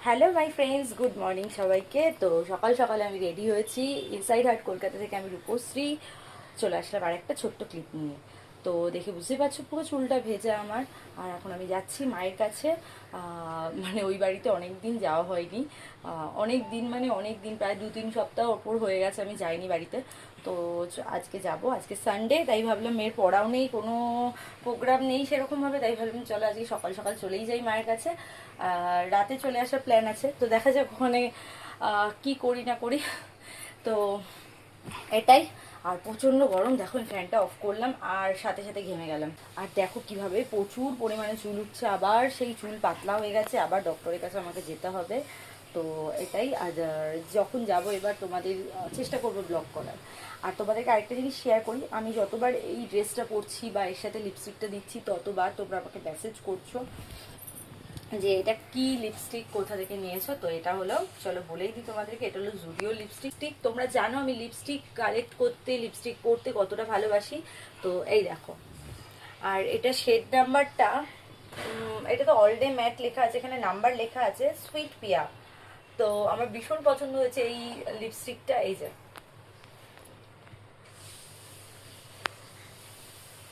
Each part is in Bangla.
Hello my friends, good morning সবাইকে। তো সকাল সকালে আমি রেডি হয়েছি। ইনসাইড হার্ট কলকাতা থেকে আমি রূপশ্রী চলে আসলাম আর একটা ছোট্ট ক্লিপ নিয়ে। তো দেখে বুঝতে পারছো পুরো চুলটা ভেজা আমার। আর এখন আমি যাচ্ছি মায়ের কাছে। মানে ওই বাড়িতে অনেক দিন যাওয়া হয়নি। অনেক দিন মানে অনেক দিন, প্রায় 2-3 সপ্তাহ ওপর হয়ে গেছে আমি যাইনি বাড়িতে। তো আজকে যাব, আজকে সানডে, তাই ভাবলাম মেয়ের পড়াও নেই, কোনো প্রোগ্রাম নেই সেরকমভাবে, তাই ভাবলাম চলো আজকে সকাল সকাল চলেই যাই মায়ের কাছে। রাতে চলে আসার প্ল্যান আছে, তো দেখা যাক ওখানে কি করি না করি। তো এটাই। আর প্রচন্ড গরম, দেখো ফ্যানটা অফ করলাম আর সাথে সাথে ঘেমে গেলাম। আর দেখো কিভাবে প্রচুর পরিমাণে চুল উঠছে, আবার সেই চুল পাতলা হয়ে গেছে, আবার ডক্টরের কাছে আমাকে যেতে হবে। তো এটাই। আর যখন যাব এবার তোমাদের চেষ্টা করবো ব্লগ করার। আর তোমাদেরকে আরেকটা জিনিস শেয়ার করি, আমি যতবার এই ড্রেসটা পরছি বা এর সাথে লিপস্টিকটা দিচ্ছি ততবার তোমরা আমাকে মেসেজ করছো যে এটা কি লিপস্টিক, কোথা থেকে নিয়েছো। তো এটা হলো, চলো বলেই দিই তোমাদেরকে, এটা হলো জুডিও লিপস্টিক। তোমরা জানো আমি লিপস্টিক কালেক্ট করতে, লিপস্টিক পরতে কতটা ভালোবাসি। তো এই দেখো। আর এটা শেড নাম্বারটা, এটা তো অল ডে ম্যাট লেখা আছে, এখানে নাম্বার লেখা আছে সুইট পিয়া। তো আমার ভীষণ পছন্দ হয়েছে এই লিপস্টিকটা। এই যে,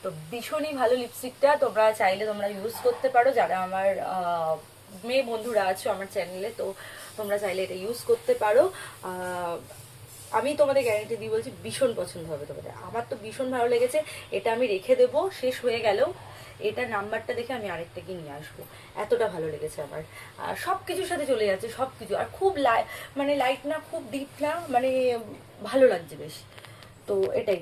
তো ভীষণই ভালো লিপস্টিকটা, তোমরা চাইলে তোমরা ইউজ করতে পারো, যারা আমার মেয়ে বন্ধুরা আছো আমার চ্যানেলে। তো তোমরা চাইলে এটা ইউজ করতে পারো। আমি তোমাদের গ্যারান্টি দিয়ে বলছি ভীষণ পছন্দ হবে তোমাদের। আমার তো ভীষণ ভালো লেগেছে। এটা আমি রেখে দেবো, শেষ হয়ে গেলেও এটার নাম্বারটা দেখে আমি আরেকটা কি নিয়ে আসবো, এতটা ভালো লেগেছে আমার। সব কিছুর সাথে চলে যাচ্ছে সব কিছু। আর খুব মানে লাইট না, খুব ডিপ না, মানে ভালো লাগছে বেশ। তো এটাই।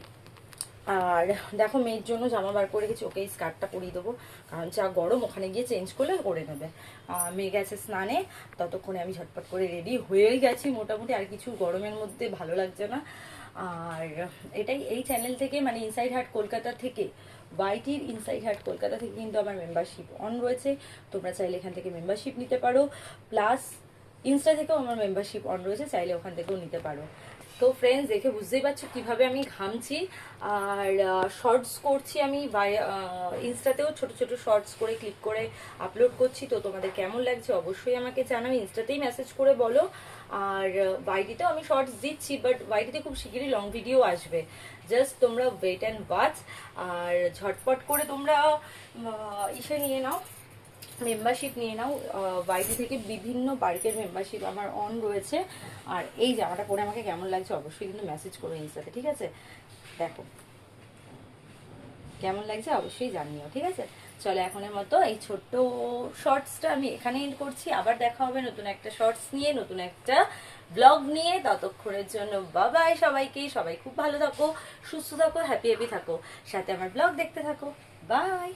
আর দেখো মেয়ের জন্য জামা বার করে গেছি, ওকে এই স্কার্টটা পরিয়ে দেবো, কারণ যা গরম, ওখানে গিয়ে চেঞ্জ করলে করে নেবে। মেয়ে গেছে স্নানে, ততক্ষণে আমি ঝটপট করে রেডি হয়েই গেছি মোটামুটি। আর কিছু গরমের মধ্যে ভালো লাগছে না। আর এটাই, এই চ্যানেল থেকে মানে ইনসাইড হার্ট কলকাতা থেকে, ওয়াইটির ইনসাইড হার্ট কলকাতা থেকে কিন্তু আমার মেম্বারশিপ অন রয়েছে। তোমরা চাইলে এখান থেকে মেম্বারশিপ নিতে পারো, প্লাস ইনস্টা থেকেও আমার মেম্বারশিপ অন রয়েছে, চাইলে ওখান থেকেও নিতে পারো। তো ফ্রেন্ডস, দেখে বুঝতেই পারছো কিভাবে আমি ঘামছি। আর শর্টস করছি আমি ইনস্টাতেও, ছোট ছোট শর্টস করে ক্লিক করে আপলোড করছি। তো তোমাদের কেমন লাগছে অবশ্যই আমাকে জানাবে, ইনস্টাতেই মেসেজ করে বলো। আর ওয়াইটিতেও আমি শর্টস দিচ্ছি, বাট ওয়াইটিতে খুব শিগগিরই লং ভিডিও আসবে, জাস্ট তোমরা ওয়েট অ্যান্ড ওয়াচ। আর ঝটপট করে তোমরা ইসে নিয়ে নাও, মেম্বারশিপ নিয়ে নাও। বাইরে থেকে বিভিন্ন পার্কের মেম্বারশিপ আমার অন রয়েছে। আর এই জামাটা পরে আমাকে কেমন লাগছে অবশ্যই কিন্তু মেসেজ করো ইনস্টাতে, ঠিক আছে? দেখো কেমন লাগছে অবশ্যই জানিও, ঠিক আছে? চলো এখনের মতো এই ছোট্ট শর্টসটা আমি এখানে এন্ড করছি। আবার দেখা হবে নতুন একটা শর্টস নিয়ে, নতুন একটা ব্লগ নিয়ে। ততক্ষণের জন্য বাবাই সবাইকে। সবাই খুব ভালো থাকো, সুস্থ থাকো, হ্যাপি হ্যাপি থাকো, সাথে আমার ব্লগ দেখতে থাকো। বাই।